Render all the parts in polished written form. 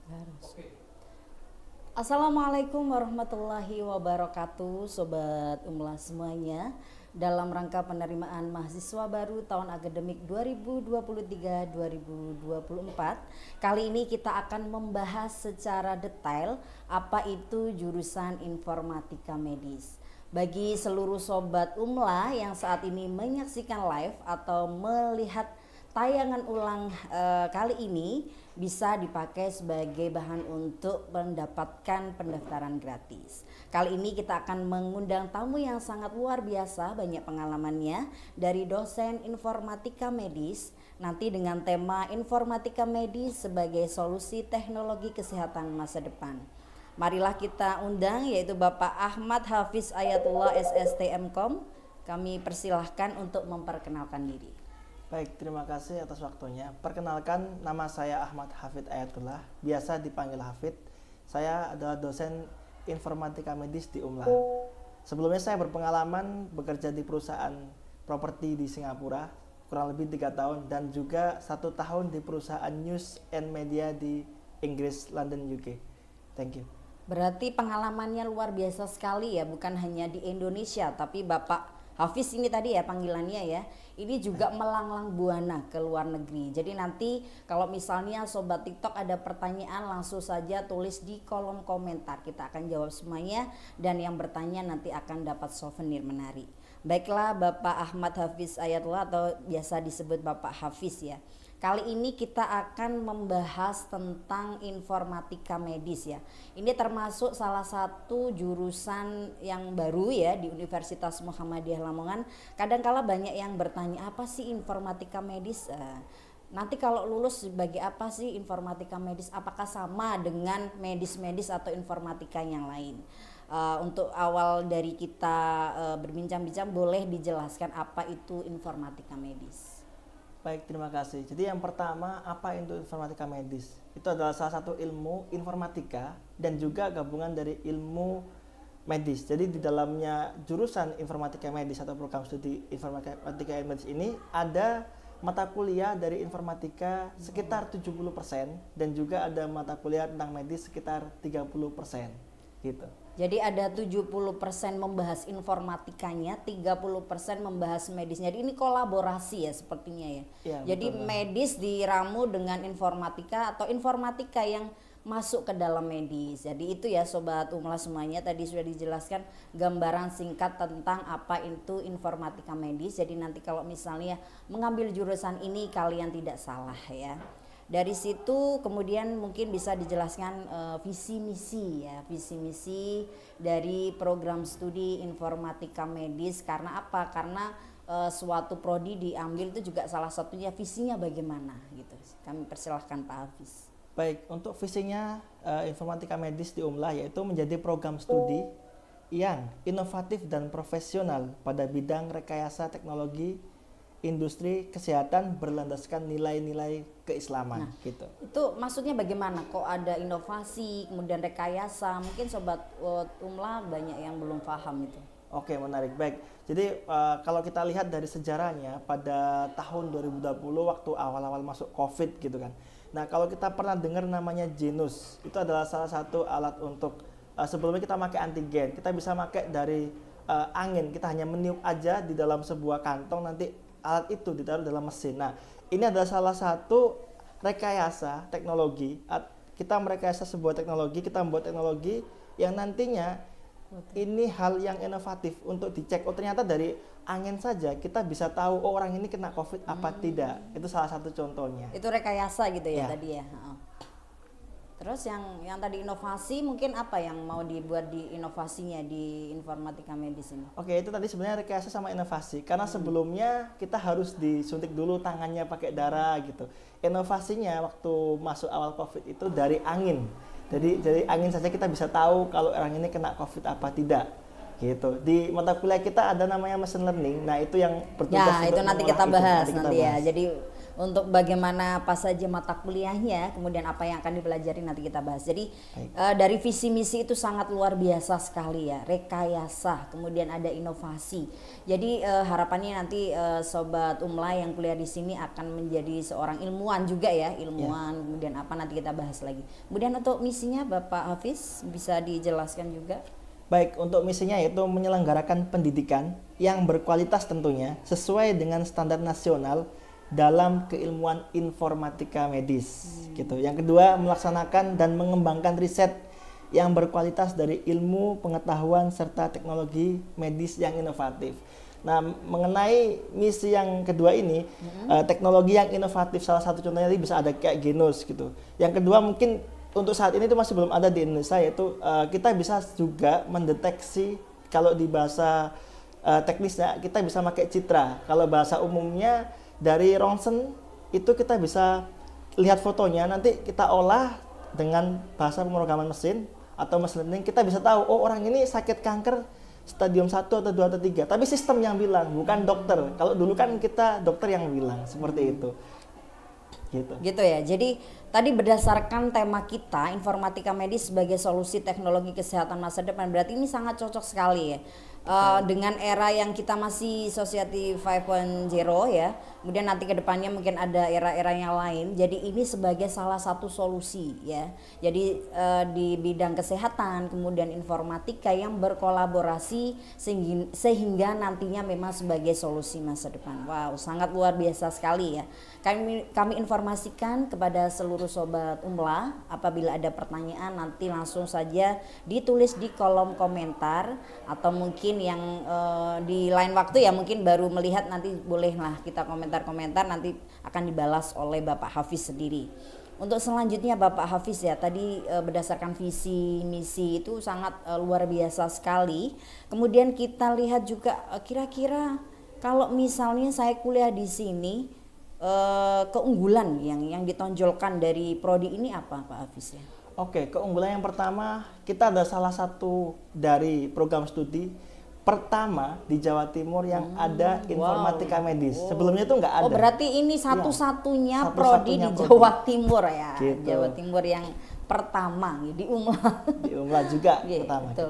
Harus. Assalamualaikum warahmatullahi wabarakatuh, Sobat Umlah semuanya. Dalam rangka penerimaan mahasiswa baru tahun akademik 2023-2024, kali ini kita akan membahas secara detail apa itu jurusan informatika medis. Bagi seluruh Sobat Umlah yang saat ini menyaksikan live atau melihat tayangan ulang kali ini bisa dipakai sebagai bahan untuk mendapatkan pendaftaran gratis. Kali ini kita akan mengundang tamu yang sangat luar biasa, banyak pengalamannya, dari dosen informatika medis, nanti dengan tema informatika medis sebagai solusi teknologi kesehatan masa depan. Marilah kita undang yaitu Bapak Ahmad Hafiz Ayatullah SSTMkom. Kami persilahkan untuk memperkenalkan diri. Baik, terima kasih atas waktunya. Perkenalkan, nama saya Ahmad Hafid Ayatullah, biasa dipanggil Hafid. Saya adalah dosen informatika medis di UMLA. Sebelumnya saya berpengalaman bekerja di perusahaan properti di Singapura, kurang lebih 3 tahun, dan juga 1 tahun di perusahaan news and media di Inggris, London, UK. Thank you. Berarti pengalamannya luar biasa sekali ya, bukan hanya di Indonesia, tapi Bapak Hafiz ini tadi ya panggilannya ya, ini juga melanglang buana ke luar negeri. Jadi nanti kalau misalnya Sobat TikTok ada pertanyaan langsung saja tulis di kolom komentar. Kita akan jawab semuanya dan yang bertanya nanti akan dapat souvenir menarik. Baiklah Bapak Ahmad Hafiz Ayatullah atau biasa disebut Bapak Hafiz ya. Kali ini kita akan membahas tentang informatika medis ya. Ini termasuk salah satu jurusan yang baru ya di Universitas Muhammadiyah Lamongan. Kadangkala banyak yang bertanya apa sih informatika medis? Nanti kalau lulus sebagai apa sih informatika medis? Apakah sama dengan medis-medis atau informatika yang lain? Untuk awal dari kita berbincang-bincang boleh dijelaskan apa itu informatika medis? Baik, terima kasih. Jadi yang pertama, apa itu informatika medis? Itu adalah salah satu ilmu informatika dan juga gabungan dari ilmu medis. Jadi di dalamnya jurusan informatika medis atau program studi informatika medis ini ada mata kuliah dari informatika sekitar 70% dan juga ada mata kuliah tentang medis sekitar 30%. Gitu. Jadi ada 70% membahas informatikanya, 30% membahas medisnya. Jadi ini kolaborasi ya sepertinya ya. Ya, jadi betul. Medis diramu dengan informatika atau informatika yang masuk ke dalam medis. Jadi itu ya Sobat Umlah semuanya, tadi sudah dijelaskan gambaran singkat tentang apa itu informatika medis. Jadi nanti kalau misalnya mengambil jurusan ini kalian tidak salah ya. Dari situ kemudian mungkin bisa dijelaskan visi misi ya, visi misi dari program studi informatika medis. Karena apa? Karena suatu prodi diambil itu juga salah satunya visinya bagaimana gitu. Kami persilahkan Pak Hafiz. Baik, untuk visinya informatika medis di UMLA yaitu menjadi program studi yang inovatif dan profesional pada bidang rekayasa teknologi industri kesehatan berlandaskan nilai-nilai keislaman. Nah, gitu. Itu maksudnya bagaimana? Kok ada inovasi, kemudian rekayasa? Mungkin Sobat Umlah banyak yang belum paham itu. Oke, menarik. Baik. Jadi kalau kita lihat dari sejarahnya pada tahun 2020 waktu awal-awal masuk COVID gitu kan. Nah, kalau kita pernah dengar namanya Genus, itu adalah salah satu alat untuk sebelumnya kita pakai antigen. Kita bisa pakai dari angin, kita hanya meniup aja di dalam sebuah kantong, nanti alat itu ditaruh dalam mesin. Nah, ini adalah salah satu rekayasa teknologi. Kita merekayasa sebuah teknologi, kita membuat teknologi yang nantinya ini hal yang inovatif untuk dicek. Oh, ternyata dari angin saja kita bisa tahu oh orang ini kena COVID apa tidak. Itu salah satu contohnya. Itu rekayasa gitu ya, Ya. tadi ya. Terus yang tadi inovasi mungkin apa yang mau dibuat di inovasinya di informatika medis ini? Oke, itu tadi sebenarnya rekayasa sama inovasi. Karena sebelumnya kita harus disuntik dulu tangannya pakai darah gitu. Inovasinya waktu masuk awal COVID itu dari angin. Jadi angin saja kita bisa tahu kalau orang ini kena COVID apa tidak. Gitu. Di mata kuliah kita ada namanya machine learning. Nah, itu yang bertugas Ya, itu untuk nanti mengolah kita bahas itu. nanti ya. Jadi untuk bagaimana apa saja mata kuliahnya, kemudian apa yang akan dipelajari nanti kita bahas. Jadi dari visi misi itu sangat luar biasa sekali ya, rekayasa, kemudian ada inovasi. Jadi harapannya nanti sobat Umla yang kuliah di sini akan menjadi seorang ilmuwan juga ya, ilmuwan. Kemudian apa nanti kita bahas lagi. Kemudian untuk misinya Bapak Hafiz bisa dijelaskan juga. Baik, untuk misinya yaitu menyelenggarakan pendidikan yang berkualitas tentunya sesuai dengan standar nasional dalam keilmuan informatika medis gitu. Yang kedua, melaksanakan dan mengembangkan riset yang berkualitas dari ilmu, pengetahuan serta teknologi medis yang inovatif. Nah, mengenai misi yang kedua ini, teknologi yang inovatif salah satu contohnya tadi bisa ada kayak Genus gitu. Yang kedua mungkin untuk saat ini itu masih belum ada di Indonesia, yaitu kita bisa juga mendeteksi, kalau di bahasa teknisnya kita bisa pakai citra. Kalau bahasa umumnya dari ronsen itu kita bisa lihat fotonya, nanti kita olah dengan bahasa pemrograman mesin atau machine learning, kita bisa tahu oh orang ini sakit kanker stadium 1 atau 2 atau 3. Tapi sistem yang bilang, bukan dokter. Kalau dulu kan kita dokter yang bilang, seperti itu. Gitu ya. Jadi tadi berdasarkan tema kita informatika medis sebagai solusi teknologi kesehatan masa depan, berarti ini sangat cocok sekali ya. Dengan era yang kita masih society 5.0 ya, kemudian nanti kedepannya mungkin ada era-era yang lain. Jadi ini sebagai salah satu solusi ya. Jadi di bidang kesehatan kemudian informatika yang berkolaborasi sehingga nantinya memang sebagai solusi masa depan. Wow, sangat luar biasa sekali ya. Kami informasikan kepada seluruh sobat Umla, apabila ada pertanyaan nanti langsung saja ditulis di kolom komentar, atau mungkin yang di lain waktu ya mungkin baru melihat, nanti bolehlah kita komentar-komentar, nanti akan dibalas oleh Bapak Hafiz sendiri. Untuk selanjutnya Bapak Hafiz ya, tadi berdasarkan visi misi itu sangat luar biasa sekali. Kemudian kita lihat juga kira-kira kalau misalnya saya kuliah di sini, keunggulan yang ditonjolkan dari prodi ini apa Pak Hafiz ya? Oke, keunggulan yang pertama, kita ada salah satu dari program studi pertama di Jawa Timur yang ada informatika medis. Sebelumnya itu nggak ada. Oh, berarti ini satu-satunya prodi di Jawa Timur ya. Gitu. Jawa Timur yang pertama di Umla. Di Umla juga pertama. Gitu.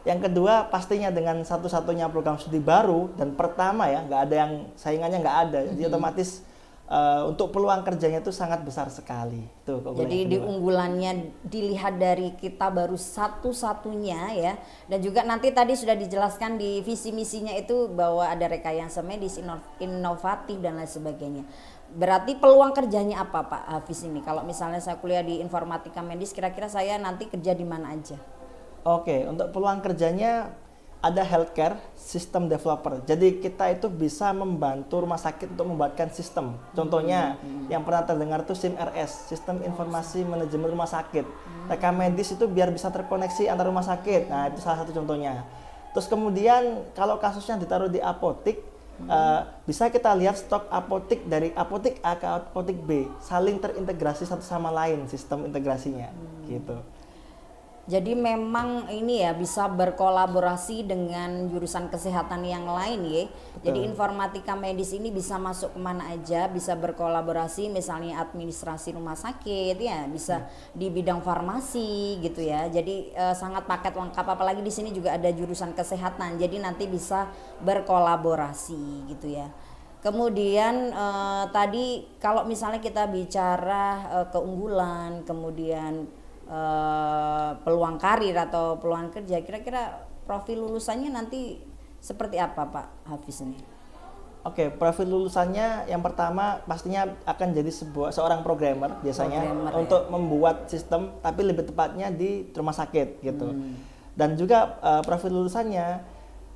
Yang kedua, pastinya dengan satu-satunya program studi baru dan pertama ya, nggak ada yang saingannya, nggak ada. Jadi otomatis untuk peluang kerjanya itu sangat besar sekali. Tuh, jadi diunggulannya dilihat dari kita baru satu-satunya ya, dan juga nanti tadi sudah dijelaskan di visi misinya itu bahwa ada rekayasa medis inovatif dan lain sebagainya. Berarti peluang kerjanya apa Pak Hafiz ini? Kalau misalnya saya kuliah di informatika medis, kira-kira saya nanti kerja di mana aja? Oke, untuk peluang kerjanya ada healthcare system developer. Jadi kita itu bisa membantu rumah sakit untuk membuatkan sistem. Contohnya yang pernah terdengar itu SIMRS, Sistem Informasi Manajemen Rumah Sakit. Rekam medis itu biar bisa terkoneksi antar rumah sakit. Nah, itu salah satu contohnya. Terus kemudian kalau kasusnya ditaruh di apotik, bisa kita lihat stok apotik dari apotik A ke apotik B saling terintegrasi satu sama lain sistem integrasinya gitu. Jadi memang ini ya bisa berkolaborasi dengan jurusan kesehatan yang lain ya. Betul. Jadi informatika medis ini bisa masuk kemana aja, bisa berkolaborasi misalnya administrasi rumah sakit ya, bisa di bidang farmasi gitu ya. Jadi sangat paket lengkap, apalagi di sini juga ada jurusan kesehatan. Jadi nanti bisa berkolaborasi gitu ya. Kemudian tadi kalau misalnya kita bicara keunggulan, kemudian peluang karir atau peluang kerja, kira-kira profil lulusannya nanti seperti apa Pak Hafiz ini? Oke, profil lulusannya yang pertama pastinya akan jadi seorang programmer biasanya untuk membuat sistem, tapi lebih tepatnya di rumah sakit gitu. Dan juga profil lulusannya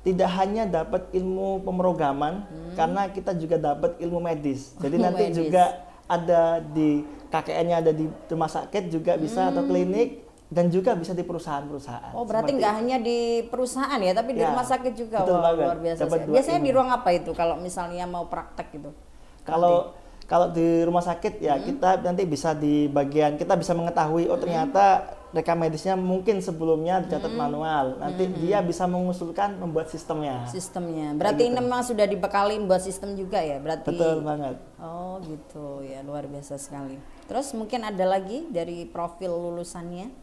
tidak hanya dapat ilmu pemrograman, karena kita juga dapat ilmu medis. Jadi nanti juga ada di KKN-nya, ada di rumah sakit juga bisa, atau klinik, dan juga bisa di perusahaan-perusahaan. Oh, berarti nggak hanya di perusahaan ya, tapi di rumah sakit juga. Wah, luar biasa. Biasanya di ruang apa itu kalau misalnya mau praktek gitu? Kalau kalau di rumah sakit ya kita nanti bisa di bagian kita bisa mengetahui oh ternyata rekam medisnya mungkin sebelumnya dicatat manual. Nanti dia bisa mengusulkan membuat sistemnya. Sistemnya. Berarti ini memang sudah dibekali buat sistem juga ya? Berarti. Betul banget. Oh gitu ya, luar biasa sekali. Terus mungkin ada lagi dari profil lulusannya?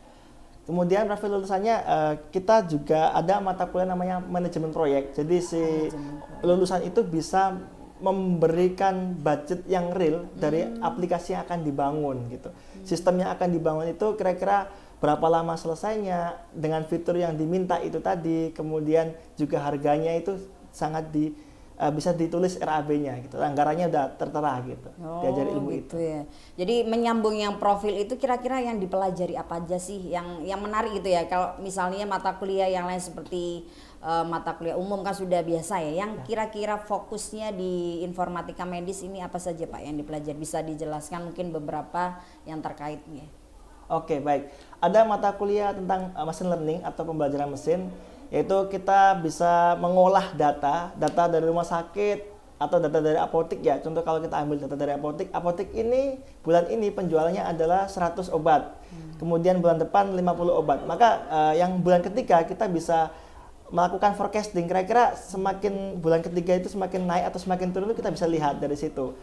Kemudian profil lulusannya kita juga ada mata kuliah namanya manajemen proyek. Jadi si lulusan itu bisa memberikan budget yang real dari aplikasi yang akan dibangun gitu. Sistem yang akan dibangun itu kira-kira berapa lama selesainya dengan fitur yang diminta itu tadi, kemudian juga harganya itu sangat bisa ditulis RAB-nya gitu. Anggarannya udah tertera gitu. Diajari ilmu gitu itu. Ya. Jadi menyambung yang profil itu kira-kira yang dipelajari apa aja sih yang menarik gitu ya. Kalau misalnya mata kuliah yang lain seperti mata kuliah umum kan sudah biasa ya. Yang kira-kira fokusnya di informatika medis ini apa saja Pak yang dipelajari? Bisa dijelaskan mungkin beberapa yang terkaitnya. Oke, baik. Ada mata kuliah tentang machine learning atau pembelajaran mesin, yaitu kita bisa mengolah data dari rumah sakit atau data dari apotek ya. Contoh kalau kita ambil data dari apotek ini bulan ini penjualannya adalah 100 obat. Kemudian bulan depan 50 obat. Maka yang bulan ketiga kita bisa melakukan forecasting, kira-kira semakin bulan ketiga itu semakin naik atau semakin turun itu kita bisa lihat dari situ.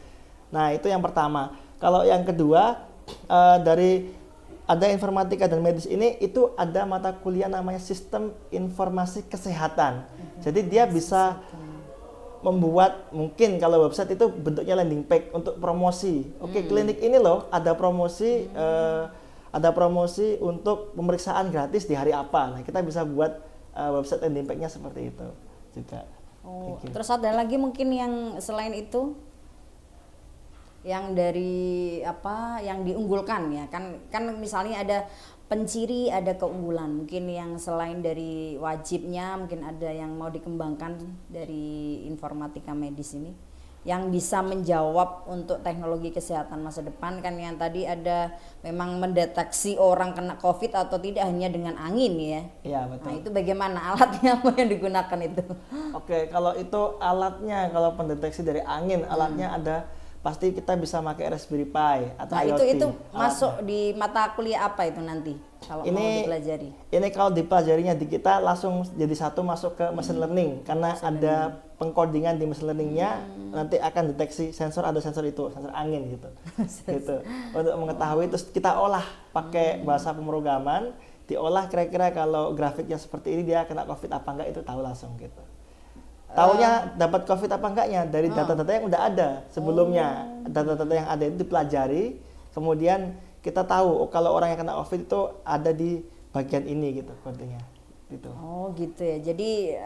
Nah itu yang pertama. Kalau yang kedua dari ada informatika dan medis ini itu ada mata kuliah namanya sistem informasi kesehatan. Jadi dia bisa membuat mungkin kalau website itu bentuknya landing page untuk promosi. Oke, klinik ini loh ada promosi untuk pemeriksaan gratis di hari apa. Nah kita bisa buat website landing page-nya seperti itu juga. Oh, terus ada lagi mungkin yang selain itu yang dari apa yang diunggulkan ya kan misalnya ada penciri ada keunggulan mungkin yang selain dari wajibnya mungkin ada yang mau dikembangkan dari informatika medis ini yang bisa menjawab untuk teknologi kesehatan masa depan kan yang tadi ada memang mendeteksi orang kena COVID atau tidak hanya dengan angin ya. Iya betul. Nah itu bagaimana alatnya apa yang digunakan itu? Oke, kalau itu alatnya kalau pendeteksi dari angin alatnya ada pasti kita bisa pakai Raspberry Pi atau IoT. Itu masuk di mata kuliah apa itu nanti kalau mau dipelajari? Ini kalau dipelajarinya di kita langsung jadi satu masuk ke machine learning karena ada pengkodingan di machine learningnya nanti akan deteksi sensor ada sensor itu sensor angin gitu. Gitu. Untuk mengetahui terus kita olah pakai bahasa pemrograman diolah kira-kira kalau grafiknya seperti ini dia kena COVID apa enggak itu tahu langsung gitu. Taunya dapat COVID apa enggaknya dari data-data yang udah ada sebelumnya. Data-data yang ada itu dipelajari, kemudian kita tahu kalau orang yang kena COVID itu ada di bagian ini gitu kodenya. Gitu. Oh gitu ya. Jadi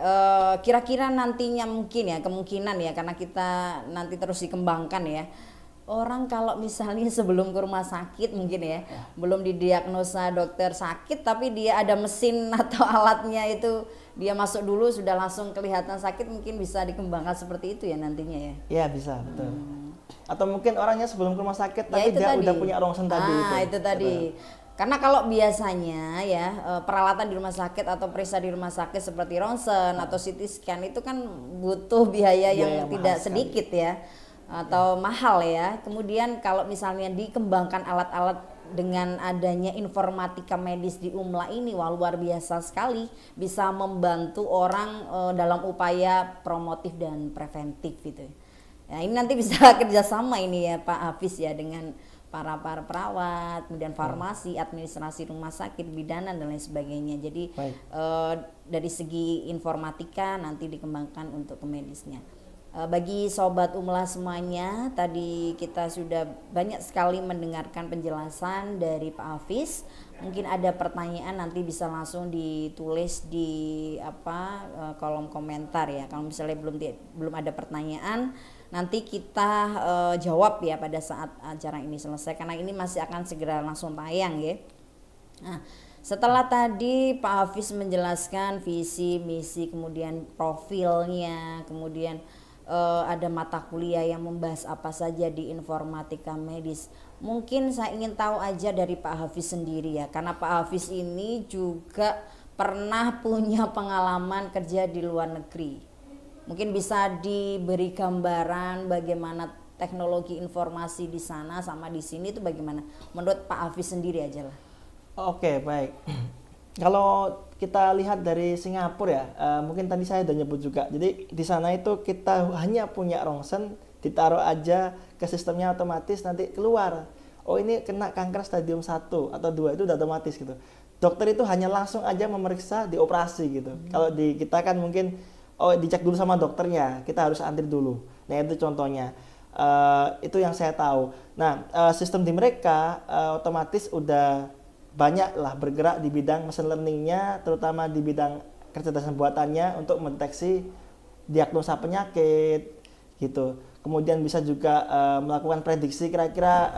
kira-kira nantinya mungkin ya kemungkinan ya karena kita nanti terus dikembangkan ya. Orang kalau misalnya sebelum ke rumah sakit mungkin ya, belum didiagnosa dokter sakit tapi dia ada mesin atau alatnya itu dia masuk dulu sudah langsung kelihatan sakit mungkin bisa dikembangkan seperti itu ya nantinya ya. Iya bisa betul. Atau mungkin orangnya sebelum ke rumah sakit tapi dia tadi udah punya rongsen tadi itu tadi. Karena kalau biasanya ya peralatan di rumah sakit atau periksa di rumah sakit seperti ronsen atau CT scan itu kan butuh biaya yang tidak sedikit ya atau mahal ya. Kemudian kalau misalnya dikembangkan alat-alat dengan adanya informatika medis di UMLA ini wah luar biasa sekali bisa membantu orang dalam upaya promotif dan preventif gitu. Ya ini nanti bisa kerjasama ini ya Pak Hafiz ya dengan para perawat, kemudian farmasi, administrasi rumah sakit, bidanan dan lain sebagainya. Jadi dari segi informatika nanti dikembangkan untuk ke medisnya. Bagi sobat UMLA semuanya, tadi kita sudah banyak sekali mendengarkan penjelasan dari Pak Hafiz. Mungkin ada pertanyaan nanti bisa langsung ditulis di kolom komentar ya. Kalau misalnya belum ada pertanyaan, nanti kita jawab ya pada saat acara ini selesai karena ini masih akan segera langsung tayang ya. Nah, setelah tadi Pak Hafiz menjelaskan visi, misi, kemudian profilnya, kemudian ada mata kuliah yang membahas apa saja di informatika medis. Mungkin saya ingin tahu aja dari Pak Hafiz sendiri ya, karena Pak Hafiz ini juga pernah punya pengalaman kerja di luar negeri. Mungkin bisa diberi gambaran bagaimana teknologi informasi di sana sama di sini itu bagaimana? Menurut Pak Hafiz sendiri aja lah. Oke, baik. Kalau kita lihat dari Singapura ya, mungkin tadi saya udah nyebut juga. Jadi di sana itu kita hanya punya rongsen, ditaruh aja ke sistemnya otomatis nanti keluar. Oh ini kena kanker stadium 1 atau 2 itu udah otomatis gitu. Dokter itu hanya langsung aja memeriksa, dioperasi gitu. Kalau di kita kan mungkin dicek dulu sama dokternya, kita harus antri dulu. Nah itu contohnya. Itu yang saya tahu. Nah sistem di mereka otomatis udah banyak lah bergerak di bidang machine learningnya, terutama di bidang kecerdasan buatannya untuk mendeteksi diagnosa penyakit gitu. Kemudian bisa juga melakukan prediksi kira-kira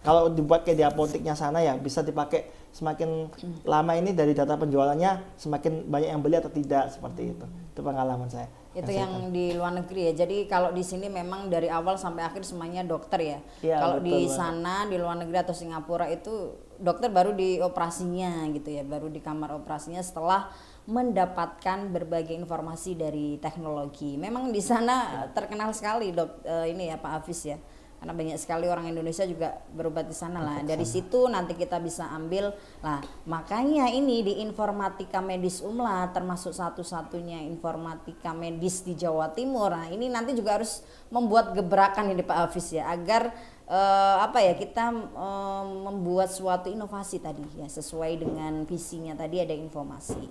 kalau dibuat kayak di apoteknya sana ya bisa dipakai semakin lama ini dari data penjualannya semakin banyak yang beli atau tidak, seperti itu. Itu pengalaman saya. Itu yang di luar negeri ya. Jadi kalau di sini memang dari awal sampai akhir semuanya dokter ya. Ya, kalau di betul sana di luar negeri atau Singapura itu dokter baru di operasinya gitu ya, baru di kamar operasinya setelah mendapatkan berbagai informasi dari teknologi. Memang di sana terkenal sekali ini ya Pak Hafiz ya. Karena banyak sekali orang Indonesia juga berobat di sana lah. Dari situ nanti kita bisa ambil lah. Makanya ini di informatika medis UMLA termasuk satu-satunya informatika medis di Jawa Timur. Nah, ini nanti juga harus membuat gebrakan ini Pak Hafiz ya agar kita membuat suatu inovasi tadi ya sesuai dengan visinya tadi ada informasi.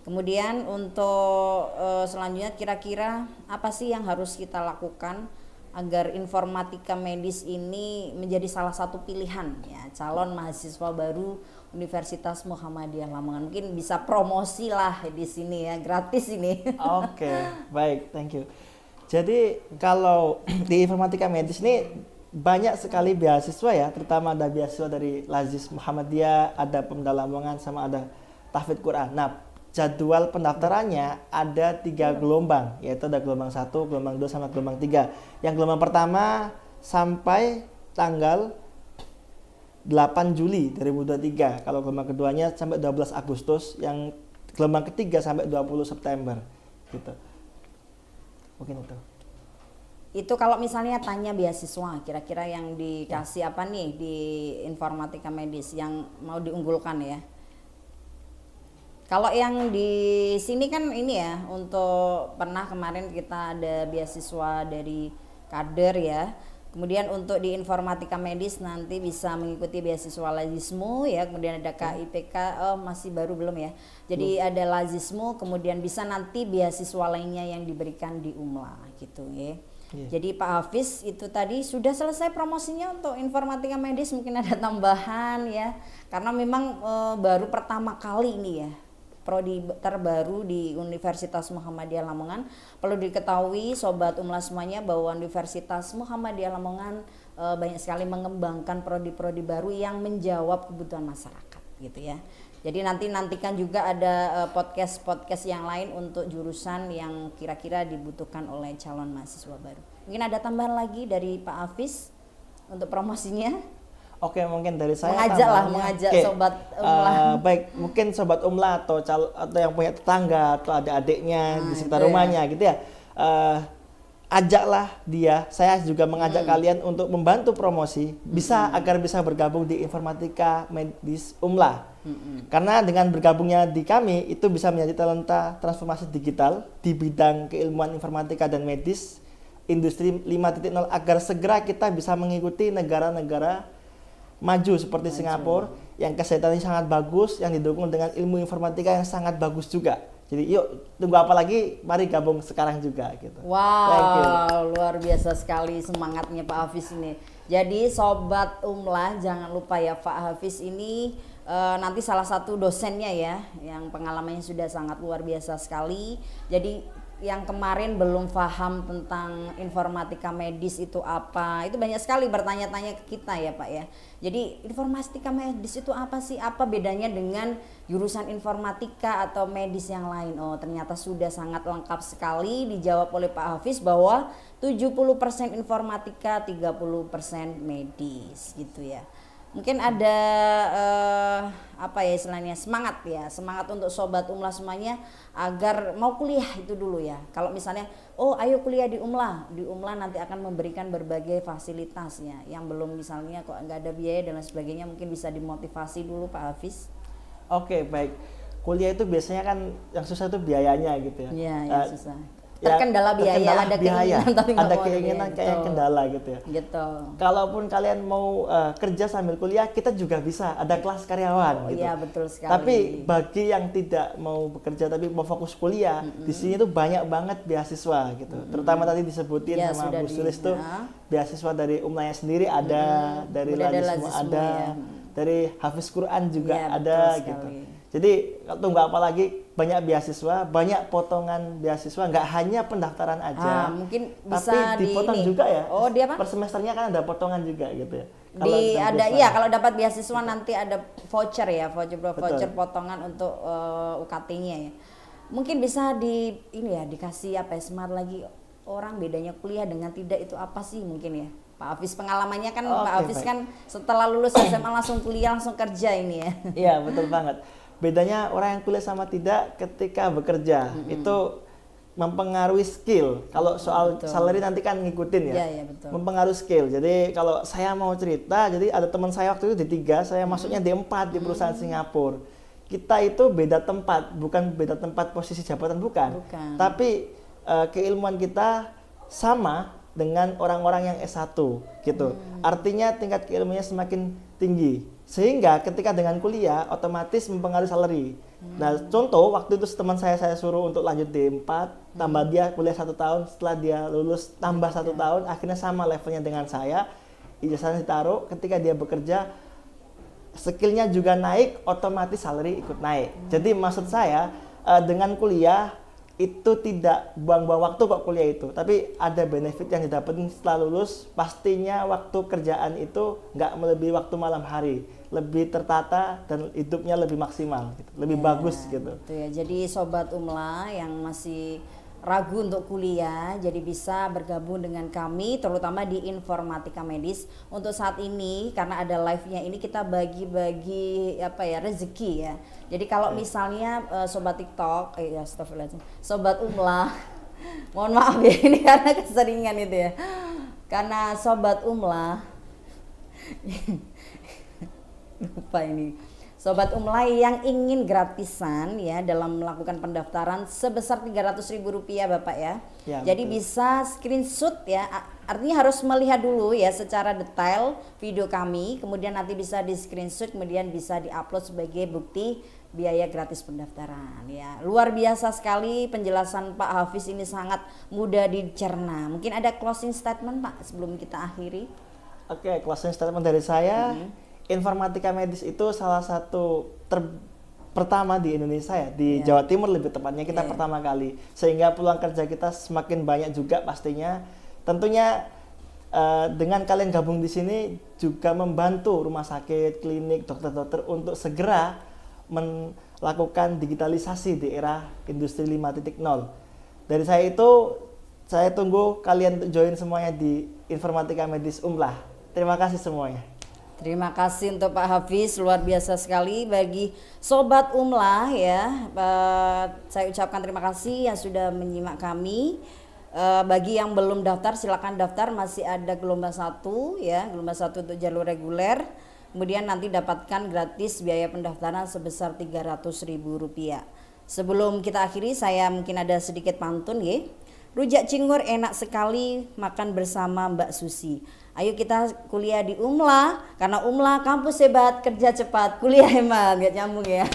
Kemudian untuk selanjutnya kira-kira apa sih yang harus kita lakukan agar informatika medis ini menjadi salah satu pilihan ya calon mahasiswa baru Universitas Muhammadiyah Lamongan. Mungkin bisa promosi lah di sini ya, gratis ini. Oke, baik, thank you. Jadi kalau di informatika medis ini banyak sekali beasiswa ya, terutama ada beasiswa dari Lazis Muhammadiyah, ada Pemda Lamongan, sama ada Tahfidz Quran. Nah, jadwal pendaftarannya ada 3 gelombang, yaitu ada gelombang 1, gelombang 2, sama gelombang 3. Yang gelombang pertama sampai tanggal 8 Juli 2023. Kalau gelombang keduanya sampai 12 Agustus, yang gelombang ketiga sampai 20 September gitu. Mungkin itu. Itu kalau misalnya tanya beasiswa, kira-kira yang dikasih apa nih di informatika medis yang mau diunggulkan ya? Kalau yang di sini kan ini ya, untuk pernah kemarin kita ada beasiswa dari kader ya. Kemudian untuk di informatika medis nanti bisa mengikuti beasiswa Lazismu ya. Kemudian ada KIPK, masih baru belum ya. Jadi ada Lazismu, kemudian bisa nanti beasiswa lainnya yang diberikan di UMLA gitu ya. Jadi Pak Hafiz itu tadi sudah selesai promosinya untuk informatika medis, mungkin ada tambahan ya. Karena memang baru pertama kali ini ya. Prodi terbaru di Universitas Muhammadiyah Lamongan. Perlu diketahui Sobat UMLA semuanya bahwa Universitas Muhammadiyah Lamongan banyak sekali mengembangkan prodi-prodi baru yang menjawab kebutuhan masyarakat gitu ya. Jadi nantikan juga ada podcast yang lain untuk jurusan yang kira-kira dibutuhkan oleh calon mahasiswa baru. Mungkin ada tambahan lagi dari Pak Hafiz untuk promosinya? Oke, mungkin dari saya mengajak Sobat UMLA. Baik, mungkin Sobat UMLA atau yang punya tetangga atau adik-adiknya di sekitar rumahnya gitu ya. Ajaklah dia. Saya juga mengajak kalian untuk membantu promosi agar bisa bergabung di informatika medis UMLA. Karena dengan bergabungnya di kami itu bisa menjadi talenta transformasi digital di bidang keilmuan informatika dan medis industri 5.0 agar segera kita bisa mengikuti negara-negara maju seperti Singapura yang kesehatannya sangat bagus, yang didukung dengan ilmu informatika yang sangat bagus juga. Jadi yuk, tunggu apa lagi, mari gabung sekarang juga gitu. Wow, luar biasa sekali semangatnya Pak Hafiz ini. Jadi Sobat UMLA jangan lupa ya, Pak Hafiz ini nanti salah satu dosennya ya, yang pengalamannya sudah sangat luar biasa sekali. Jadi yang kemarin belum paham tentang informatika medis itu apa, itu banyak sekali bertanya-tanya ke kita ya Pak ya. Jadi informatika medis itu apa sih, apa bedanya dengan jurusan informatika atau medis yang lain? Oh ternyata sudah sangat lengkap sekali dijawab oleh Pak Hafiz bahwa 70% informatika, 30% medis gitu ya. Mungkin ada apa ya istilahnya, semangat untuk sobat Umlah semuanya agar mau kuliah itu dulu ya. Kalau misalnya ayo kuliah di Umlah nanti akan memberikan berbagai fasilitasnya. Yang belum misalnya kok nggak ada biaya dan lain sebagainya, mungkin bisa dimotivasi dulu Pak Hafiz. Oke, baik. Kuliah itu biasanya kan yang susah itu biayanya gitu ya. Iya, yang susah. Terkendala biaya, ada keinginan tapi nggak ada mau keinginan biaya, kayak gitu. kendala gitu ya. Gitu. Kalaupun kalian mau kerja sambil kuliah, kita juga bisa ada kelas karyawan gitu. Iya, betul sekali. Tapi bagi yang tidak mau bekerja tapi mau fokus kuliah, di sini tuh banyak banget beasiswa gitu. Terutama tadi disebutin Ya, sama sudah Bu Sulis tuh beasiswa dari Umlahnya sendiri ada, dari Udah ada Lazismu Lazismu, ada, ya. dari Hafiz Quran juga Ya, ada betul gitu. sekali. Jadi tunggu apa lagi, banyak beasiswa, banyak potongan beasiswa, nggak hanya pendaftaran aja, mungkin bisa tapi dipotong juga ya. Oh, dia apa? Per semesternya kan ada potongan juga gitu ya. Kalau dapat beasiswa nanti ada voucher ya, voucher potongan untuk UKT-nya ya. Mungkin bisa dikasih smart lagi orang bedanya kuliah dengan tidak itu apa sih mungkin ya. Pak Hafiz pengalamannya kan Pak Hafiz kan setelah lulus SMA langsung kuliah langsung kerja ini ya. Iya, betul banget. Bedanya orang yang kuliah sama tidak ketika bekerja itu mempengaruhi skill. Kalau soal salary nanti kan ngikutin ya. Iya, betul. Mempengaruhi skill. Jadi kalau saya mau cerita, jadi ada teman saya waktu itu D3, saya masuknya D4 di perusahaan Singapura. Kita itu beda tempat, bukan beda tempat posisi jabatan bukan. Tapi keilmuan kita sama dengan orang-orang yang S1 gitu. Artinya tingkat keilmuannya semakin tinggi. Sehingga ketika dengan kuliah otomatis mempengaruhi salary. Nah, contoh waktu itu teman saya suruh untuk lanjut D4, tambah dia kuliah 1 tahun, setelah dia lulus tambah 1 tahun, akhirnya sama levelnya dengan saya. Ijazahnya ditaruh, ketika dia bekerja skillnya juga naik, otomatis salary ikut naik. Jadi maksud saya dengan kuliah itu tidak buang-buang waktu kok kuliah itu, tapi ada benefit yang didapetin setelah lulus. Pastinya waktu kerjaan itu nggak melebihi waktu malam hari, lebih tertata dan hidupnya lebih maksimal, gitu. Lebih bagus gitu. Gitu ya. Jadi sobat Umlah yang masih ragu untuk kuliah, jadi bisa bergabung dengan kami terutama di informatika medis. Untuk saat ini karena ada live-nya ini kita bagi-bagi rezeki ya. Jadi kalau misalnya sobat TikTok, sobat Umlah, mohon maaf ya ini karena keseringan itu ya. Karena sobat Umlah lupa ini. Sobat Umlah yang ingin gratisan ya dalam melakukan pendaftaran sebesar Rp300.000 Bapak ya. Jadi betul. Bisa screenshot ya. Artinya harus melihat dulu ya secara detail video kami, kemudian nanti bisa di screenshot, kemudian bisa diupload sebagai bukti biaya gratis pendaftaran ya. Luar biasa sekali penjelasan Pak Hafiz ini, sangat mudah dicerna. Mungkin ada closing statement Pak sebelum kita akhiri. Oke, closing statement dari saya. Informatika medis itu salah satu pertama di Indonesia ya, di Jawa Timur lebih tepatnya kita pertama kali, sehingga peluang kerja kita semakin banyak juga pastinya. Tentunya dengan kalian gabung di sini juga membantu rumah sakit, klinik, dokter-dokter untuk segera melakukan digitalisasi di era industri 5.0. Dari saya itu, saya tunggu kalian untuk join semuanya di Informatika Medis Umlah. Terima kasih semuanya. Terima kasih untuk Pak Hafiz, luar biasa sekali. Bagi sobat Umlah ya, saya ucapkan terima kasih yang sudah menyimak kami. Bagi yang belum daftar silakan daftar, masih ada gelombang 1 ya, gelombang 1 untuk jalur reguler. Kemudian nanti dapatkan gratis biaya pendaftaran sebesar Rp300.000. Sebelum kita akhiri, saya mungkin ada sedikit pantun ya. Rujak cingur enak sekali makan bersama Mbak Susi. Ayo kita kuliah di Umlah, karena Umlah kampus hebat, kerja cepat, kuliah hemat. Gak nyambung ya.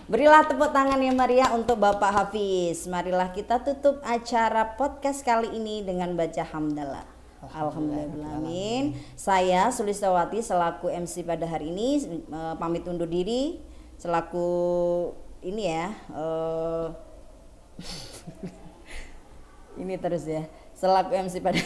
Berilah tepuk tangan yang meriah untuk Bapak Hafiz. Marilah kita tutup acara podcast kali ini dengan baca hamdalah. Alhamdulillahirrahmanirrahim. Saya Sulistawati selaku MC pada hari ini pamit undur diri. Selaku ini ya ini terus ya, selaku MC pada